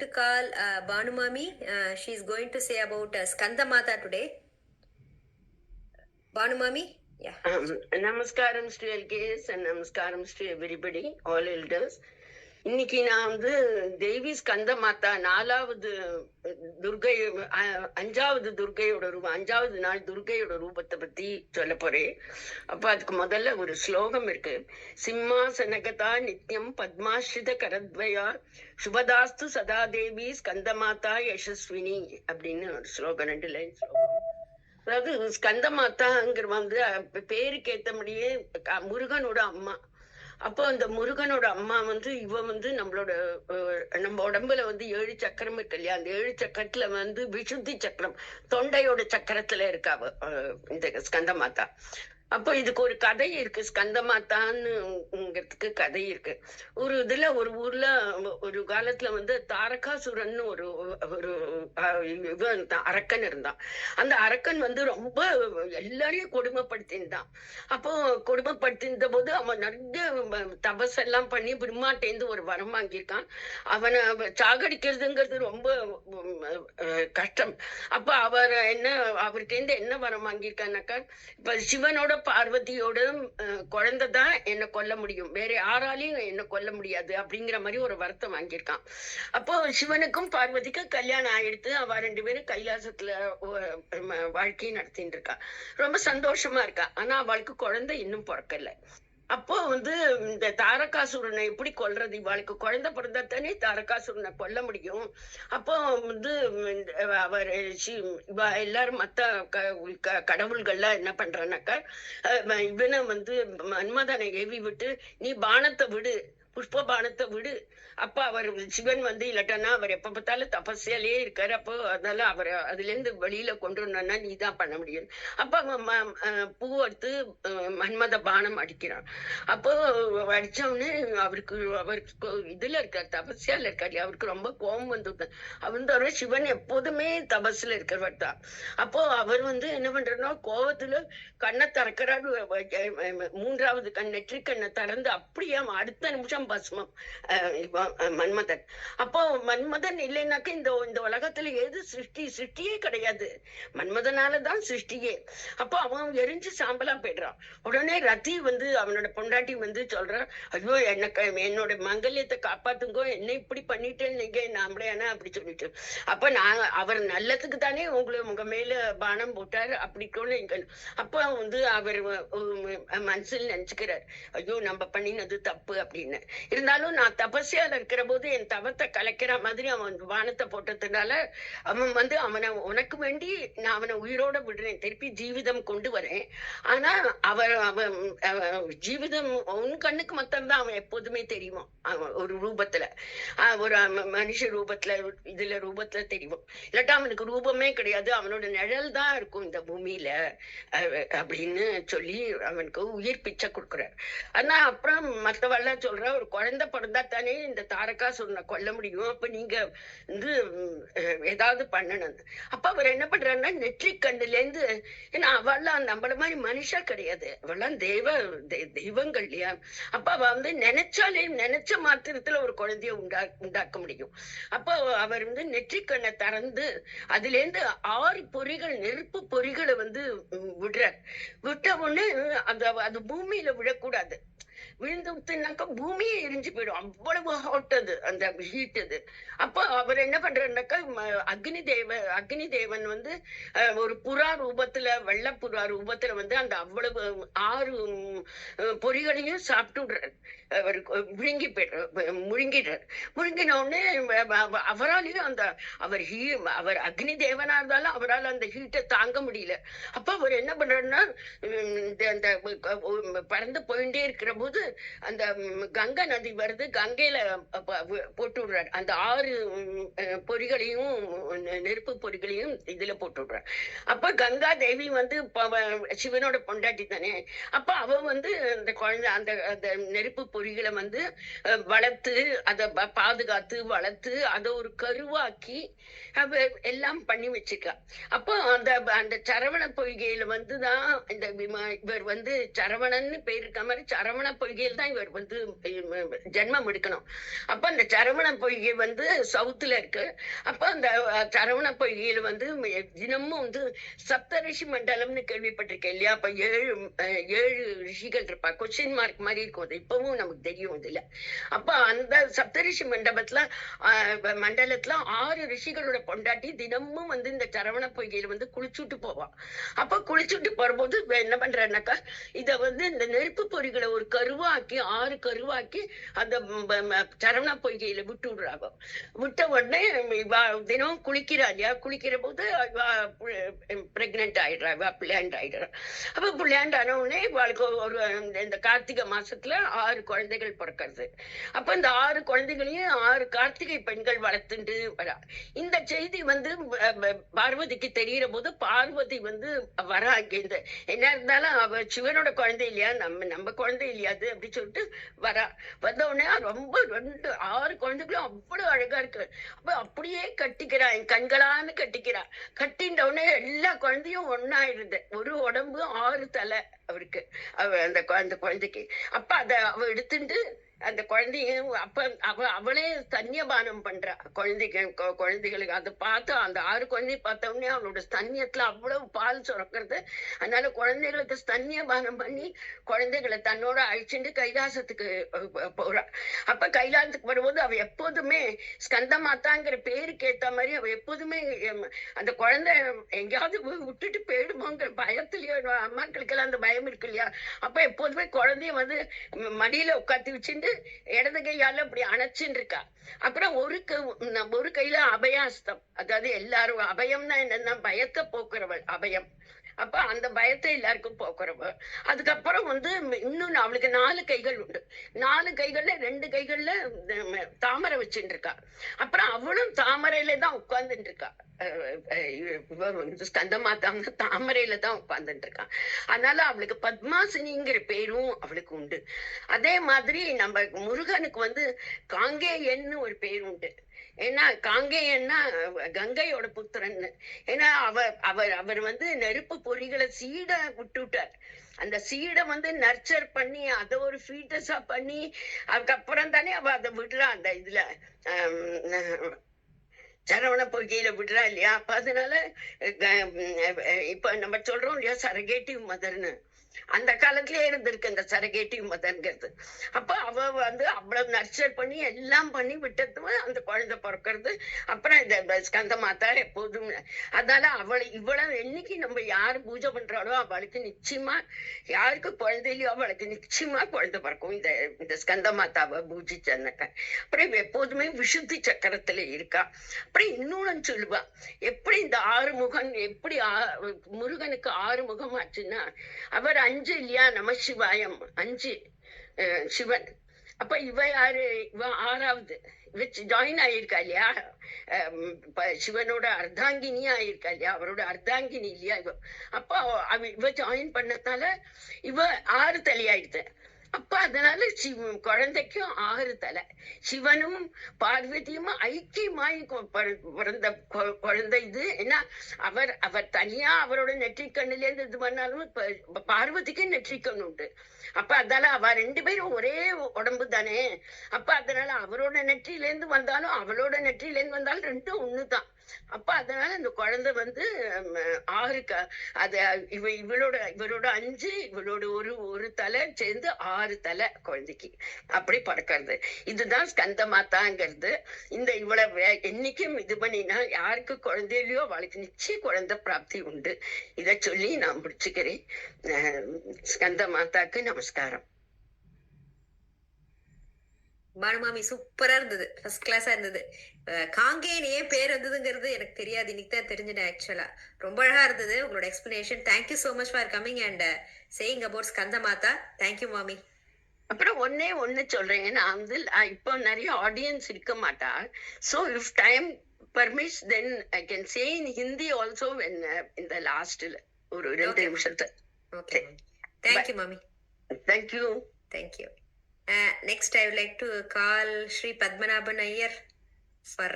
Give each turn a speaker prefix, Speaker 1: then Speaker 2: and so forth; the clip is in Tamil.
Speaker 1: to call Banu Mami. She's going to say about Skanda Mata today. Banu Mami, yeah.
Speaker 2: Namaskaram to LKS and Namaskaram to everybody, all elders. இன்னைக்கு நான் தேவி ஸ்கந்த மாதா 4வது துர்கை 5வது துர்கையோட ரூபம் 5வது நாள் துர்கையோட ரூபத்தை பத்தி சொல்ல போறேன். அப்ப அதுக்கு முதல்ல ஒரு ஸ்லோகம் இருக்கு. சிம்மாசனகதா நித்யம் பத்மாஸ்ரித கரத்வயா சுபதாஸ்து சதா தேவி ஸ்கந்த மாதா யசஸ்வினி அப்படின்னு ஒரு ஸ்லோகம் 2 லைன் ஸ்லோகம். அதாவது ஸ்கந்த மாதாங்கிற பேருக்கு ஏத்தபடியே முருகனோட அம்மா. அப்போ அந்த முருகனோட அம்மா இவ நம்ம உடம்புல 7 சக்கரம் இருக்கு இல்லையா, அந்த 7 சக்கரத்துல விசுத்தி சக்கரம் தொண்டையோட சக்கரத்துல இருக்கா இந்த ஸ்கந்த மாதா. அப்போ இதுக்கு ஒரு கதை இருக்கு. ஸ்கந்த மாதான்னுங்கிறதுக்கு கதை இருக்கு. ஒரு ஊர்ல ஒரு காலத்துல தாரகாசுரன் ஒரு அரக்கன் இருந்தான். அந்த அரக்கன் ரொம்ப எல்லாரையும் கொடுமைப்படுத்தின்றான். அப்போ கொடுமைப்படுத்தின போது அவன் நிறைய தபஸ் எல்லாம் பண்ணி பிரம்மாட்டேந்து ஒரு வரம் வாங்கியிருக்கான். அவனை சாகடிக்கிறதுங்கிறது ரொம்ப கஷ்டம். அப்ப அவர்கிட்ட என்ன வரம் வாங்கியிருக்கான்னாக்கா, இப்ப சிவனோட பார்வதியோட குழந்தைதான் என்ன கொல்ல முடியும், வேற யாராலையும் என்ன கொல்ல முடியாது அப்படிங்கிற மாதிரி ஒரு வரத்தை வாங்கியிருக்கான். அப்போ சிவனுக்கும் பார்வதிக்கும் கல்யாணம் ஆயிடுத்து. அவ 2 பேரும் கைலாசத்துல வாழ்க்கையை நடத்திட்டு இருக்கா. ரொம்ப சந்தோஷமா இருக்கா. ஆனா அவளுக்கு குழந்தை இன்னும் பிறக்கல. அப்போ இந்த தாரகாசுரனை எப்படி கொல்றது? இவாளுக்கு குழந்தை பிறந்தா தானே தாரகாசுரனை கொல்ல முடியும். அப்போ அவர் எல்லாரும் மத்த கடவுள்கள்லாம் என்ன பண்றானாக்கா, இவனை மன்மதனை ஏவி விட்டு நீ பானத்தை விடு, புஷ்ப பானத்தை விடு. அப்ப அவர் சிவன் இல்லட்டன்னா அவர் எப்ப பார்த்தாலும் தபஸ்யாலே இருக்காரு. அப்போ அதனால அவரை அதுல இருந்து வெளியில கொண்டு வரணும்னா நீ தான் பண்ண முடியும். அப்ப பூ எடுத்து மன்மத பானம் அடிக்கிறான். அப்போ அடிச்சவொடனே அவருக்கு இதுல இருக்காரு, தபஸ்யால இருக்காரு. அவருக்கு ரொம்ப கோபம் அவர் சிவன் எப்போதுமே தபஸ்ல இருக்கிறவர் தான். அப்போ அவர் என்ன பண்றாருன்னா கோபத்துல கண்ணை திறக்கிறாரு. 3வது கண் நெற்றி கண்ணை திறந்து அப்படியே அடுத்த நிமிஷம் பஸ்மம் மன்மதன். அப்போ மன்மதன் இல்லைன்னாக்க இந்த உலகத்துல ஏது சிருஷ்டியே கிடையாது. மன்மதனாலதான் சிருஷ்டியே. அப்போ அவன் எரிஞ்சு சாம்பலா போயிடுறான். உடனே ரதி அவனோட பொண்டாட்டி சொல்றான், ஐயோ என்னோட மங்கல்யத்தை காப்பாத்துங்கோ, என்ன இப்படி பண்ணிட்டேன்னு நீங்க நாமளையானா அப்படி சொல்லிட்டு. அப்ப அவர் நல்லதுக்கு தானே உங்க மேல பானம் போட்டாரு அப்படிக்கோன்னு அப்ப அவர் மனசில் நினைச்சுக்கிறார், ஐயோ நம்ம பண்ணினது தப்பு அப்படின்னு. இருந்தாலும் நான் தபஸ்யால இருக்கிற போது என் தவத்தை கலைக்கிற மாதிரி அவன் வானத்தை போட்டதுனால அவன் அவனை உனக்கு வேண்டி நான் அவனை உயிரோட விடுறேன், திருப்பி ஜீவிதம் கொண்டு வரேன். ஆனா அவன் ஜீவிதம் உன் கண்ணுக்கு மட்டும்தான் அவன் எப்போதுமே தெரியுமா, ஒரு ரூபத்துல ஒரு மனுஷ ரூபத்துல ரூபத்துல தெரியும். இல்லாட்டா அவனுக்கு ரூபமே கிடையாது, அவனோட நிழல் தான் இருக்கும் இந்த பூமியில அப்படின்னு சொல்லி அவனுக்கு உயிர் பிச்சை கொடுக்குறார். ஆனா அப்புறம் மத்தவெல்லாம் சொல்ற, ஒரு குழந்தை பிறந்தா தானே இந்த தாரகாசுரனை கொல்ல முடியும், அப்ப நீங்க ஏதாவது பண்ணணும். அப்ப அவர் என்ன பண்றாருன்னா நெற்றி கண்ணுல இருந்து, ஏன்னா அவெல்லாம் நம்மள மாதிரி மனுஷா கிடையாது, அவெல்லாம் தெய்வங்கள் இல்லையா. அப்ப அவ நினைச்ச மாத்திரத்துல ஒரு குழந்தைய உண்டாக்க முடியும். அப்போ அவர் நெற்றி கண்ணை திறந்து அதுல இருந்து 6 பொறிகள் நெருப்பு பொறிகளை விடுறார். விட்ட உடனே அது பூமியில விழக்கூடாது. விழுந்து விட்டுனாக்கா பூமியே எரிஞ்சு போயிடும், அவ்வளவு ஹாட் அது, அந்த ஹீட் அது. அப்போ அவர் என்ன பண்றாருனாக்கா அக்னி தேவன் ஒரு புறா ரூபத்துல வெள்ளப்புறா ரூபத்துல அந்த அவ்வளவு 6 பொறிகளையும் சாப்பிட்டு விடுறாரு. அவர் முழுங்கிடுறார். முழுங்கின உடனே அவராலையும் அவர் அக்னி தேவனா இருந்தாலும் அவரால் அந்த ஹீட்டை தாங்க முடியல. அப்ப அவர் என்ன பண்றாருன்னா அந்த பறந்து போயிட்டே இருக்கிற போது அந்த கங்கை நதி வருது, கங்கையில போட்டு விடுறாரு. அந்த 6 பொறிகளையும் நெருப்பு பொறிகளையும் இதுல போட்டு விடுறாரு. அப்ப கங்கா தேவி சிவனோட பொண்டாட்டி தானே. அப்ப அவ அந்த குழந்தை அந்த நெருப்பு பொறிகளை வளர்த்து அதை பாதுகாத்து வளர்த்து அதை ஒரு கருவாக்கி எல்லாம் பண்ணி வச்சிருக்கா. அப்போ அந்த சரவண பொய்கையில தான் இவர் சரவணன்னு பேர் இருக்க மாதிரி சரவண பொய்கையில் தான் இவர் வந்து ஜென்மம் எடுக்கணும். அப்ப அந்த சரவண பொய்கை வந்து சவுத்துல இருக்கு. அப்ப அந்த சரவண பொய்கையில வந்து தினமும் வந்து சப்தரிஷி மண்டலம்னு கேள்விப்பட்டிருக்கேன் இல்லையா? அப்ப 7 ரிஷிகள் இருப்பா. கொஸ்டின் மார்க் மாதிரி இருக்கும். அது இப்பவும் நமக்கு தெரியும் இதுல. அப்ப அந்த சப்தரிஷி மண்டலத்துல 6 ரிஷிகளோட பொண்டாட்டி தினமும் வந்து இந்த சரவண பொய்கையில வந்து குளிச்சுட்டு போவா. அப்ப குளிச்சுட்டு போறபோது என்ன பண்றாருனாக்கா, இத வந்து இந்த நெருப்பு பொறிகளை ஒரு கருவாக்கி 6 கருவாக்கி அந்த சரவண பொய்கையில விட்டு விடுறாங்க. விட்ட உடனே தினமும் குளிக்கிறா இல்லையா? குளிக்கிற போது பிரெக்னென்ட் ஆயிடுறா, பிள்ளையாண்ட் ஆயிடுறா. அப்ப பிள்ளையாண்ட் ஆன உடனே இவாளுக்கு ஒரு இந்த கார்த்திகை மாசத்துல 6 குழந்தைகள் பிறக்கிறது. அப்ப இந்த 6 குழந்தைகளையும் 6 கார்த்திகை பெண்கள் வளர்த்துட்டு வரா. இந்த செய்தி வந்து பார்வதிக்கு தெரியற போது பார்வதி வந்து வரா. இங்க என்ன இருந்தாலும் அவ சிவனோட குழந்தை இல்லையா, நம்ம குழந்தை இல்லையாது அப்படி சொல்லிட்டு வரா. வந்த உடனே ரொம்ப 6 குழந்தைகளும் அவ்வளவு அழகா இருக்கு. அப்ப அப்படியே கட்டிக்கிறா, என் கண்களான்னு கட்டிக்கிறா. கட்டின்ற உடனே எல்லா குழந்தையும் ஒன்னாயிடுது. ஒரு உடம்பு 6 தலை அவருக்கு, அந்த குழந்தைக்கு. அப்ப அத அவ எடுத்துட்டு அந்த குழந்தையும் அப்ப அவளே ஸ்தன்யபானம் பண்றா குழந்தைகளுக்கு. அதை பார்த்து அந்த 6 குழந்தைய பார்த்த உடனே அவளோட ஸ்தன்யத்துல அவ்வளவு பால் சுரக்கிறது. அதனால குழந்தைகளுக்கு ஸ்தன்யபானம் பண்ணி குழந்தைகளை தன்னோட அழிச்சுட்டு கைலாசத்துக்கு போறா. அப்ப கைலாசத்துக்கு வரும்போது அவ எப்போதுமே ஸ்கந்த மாதாங்கிற பேருக்கு ஏத்த மாதிரி அவ எப்போதுமே அந்த குழந்தை எங்கேயாவது விட்டுட்டு போயிடுமோங்கிற பயத்திலயோ, அம்மாக்களுக்கு எல்லாம் அந்த பயம் இருக்கு இல்லையா? அப்ப எப்போதுமே குழந்தைய வந்து மடியில உட்காந்து வச்சுட்டு இடது கையால அப்படி அணைச்சுன்னு இருக்கா. அப்புறம் ஒரு கையில அபயாஸ்தம், அதாவது எல்லாரும் அபயம்னா என்னன்னா பயத்தை போக்குறவள் அபயம். அப்ப அந்த பயத்தை எல்லாருக்கும் போக்குறவ. அதுக்கப்புறம் வந்து இன்னும் அவளுக்கு 4 கைகள் உண்டு. 4 கைகள்ல 2 கைகள்ல தாமரை வச்சுட்டு இருக்கா. அப்புறம் அவளும் தாமரையில தான் உட்கார்ந்துட்டு இருக்கா. ஸ்கந்த மாதாங்க தாமரையில தான் உட்கார்ந்துட்டு இருக்கான். அதனால அவளுக்கு பத்மாசினிங்கிற பேரும் அவளுக்கு உண்டு. அதே மாதிரி நம்ம முருகனுக்கு வந்து காங்கேயன்னு ஒரு பேர் உண்டு. ஏன்னா காங்கேயன்னா கங்கையோட புத்திரன். ஏன்னா அவர் வந்து நெருப்பு பொறிகளை சீட விட்டுட்டார். அந்த சீடை வந்து நர்ச்சர் பண்ணி அதை ஒரு ஃபீட்டஸா பண்ணி அதுக்கப்புறம் தானே அவ அதை விடுறா. அந்த இதுல சரவண பொய்கையில விடுறா இல்லையா? அப்ப அதனால இப்ப நம்ம சொல்றோம் இல்லையா சரகேட்டிவ் மதர்னு, அந்த காலத்திலே இருந்திருக்கு அந்த சரகேட்டிவ் மதர்ங்கிறது. அப்ப அவ வந்து அவ்வளவு நர்ச்சர் பண்ணி எல்லாம் பண்ணி விட்டது அந்த குழந்தை பிறக்கிறது. அப்புறம் இந்த ஸ்கந்த மாதா எப்போதும். அதனால இவ்வளவு என்னைக்கு நம்ம யாரு பூஜை பண்றாளோ அவளுக்கு நிச்சயமா, யாருக்கு குழந்தை இல்லையோ அவளுக்கு நிச்சயமா குழந்தை பிறக்கும் இந்த ஸ்கந்த மாதாவை பூஜிச்சாக்க. அப்புறம் எப்போதுமே விசுத்தி சக்கரத்துல இருக்கா. அப்புறம் இன்னொன்னு சொல்லுவா, எப்படி இந்த 6 முகம், எப்படி முருகனுக்கு 6 முகம் ஆச்சுன்னா, அவர் 5 இல்லையா, நமசிவாயம் 5 சிவன். அப்ப இவ யாரு? இவ 6வது ஜாயின் ஆயிருக்கா இல்லையா? சிவனோட அர்த்தாங்கினியா ஆயிருக்கா இல்லையா? அவரோட அர்த்தாங்கினி இல்லையா இவ? அப்ப இவ ஜாயின் பண்ணதால இவ 6 தலையாயிடுது. அப்ப அதனால குழந்தைக்கும் 6 தலை. சிவனும் பார்வதியும் ஐக்கியமாய் பிறந்த குழந்தை இது. ஏன்னா அவர் தனியா அவரோட நெற்றிக்கண்ணுல இருந்து இது பண்ணாலும் பார்வதிக்கு நெற்றிக்கண் உண்டு. அப்ப அதனால அவ 2 பேரும் ஒரே உடம்பு தானே. அப்ப அதனால அவரோட நெற்றியில இருந்து வந்தாலும் அவளோட நெற்றியில இருந்து வந்தாலும் 2 ஒண்ணுதான். அப்ப அதனால அந்த குழந்தை வந்து 6 அது இவளோட 5, இவளோட ஒரு தலை சேர்ந்து 6 தலை குழந்தைக்கு அப்படி பறக்கிறது. இதுதான் ஸ்கந்த மாதாங்கிறது. இந்த இவ்வளவு என்னைக்கும் இது பண்ணினா யாருக்கு குழந்தையிலையோ அவளுக்கு நிச்சயம் குழந்தை பிராப்தி உண்டு. இத சொல்லி நான் முடிச்சுக்கிறேன். ஸ்கந்த மாதாக்கு நமஸ்காரம்.
Speaker 1: பானுமாமி சூப்பரா இருந்தது, ஃபர்ஸ்ட் கிளாஸா இருந்தது. காங்கேயன் ஏன் பேர் வந்ததுங்கிறது எனக்கு தெரியாது, இன்னைக்கு தான் தெரிஞ்சுட்டேன் ஆக்சுவலா. ரொம்ப அழகா இருந்தது உங்களோட explanation. Thank you so much for coming and saying about Skanda Mata. Thank you மாமி.
Speaker 2: அப்புறம் ஒண்ணு சொல்றேன். நான் வந்து இப்போ நிறைய ஆடியன்ஸ் இருக்க மாட்டா. So if time permits then I can say in Hindi also when in the last ஒரு 2 நிமிஷத்தை.
Speaker 1: Okay. Thank you mami.
Speaker 2: Thank you.
Speaker 1: Thank you. Next I would like to call Sri Padmanabhan Iyer for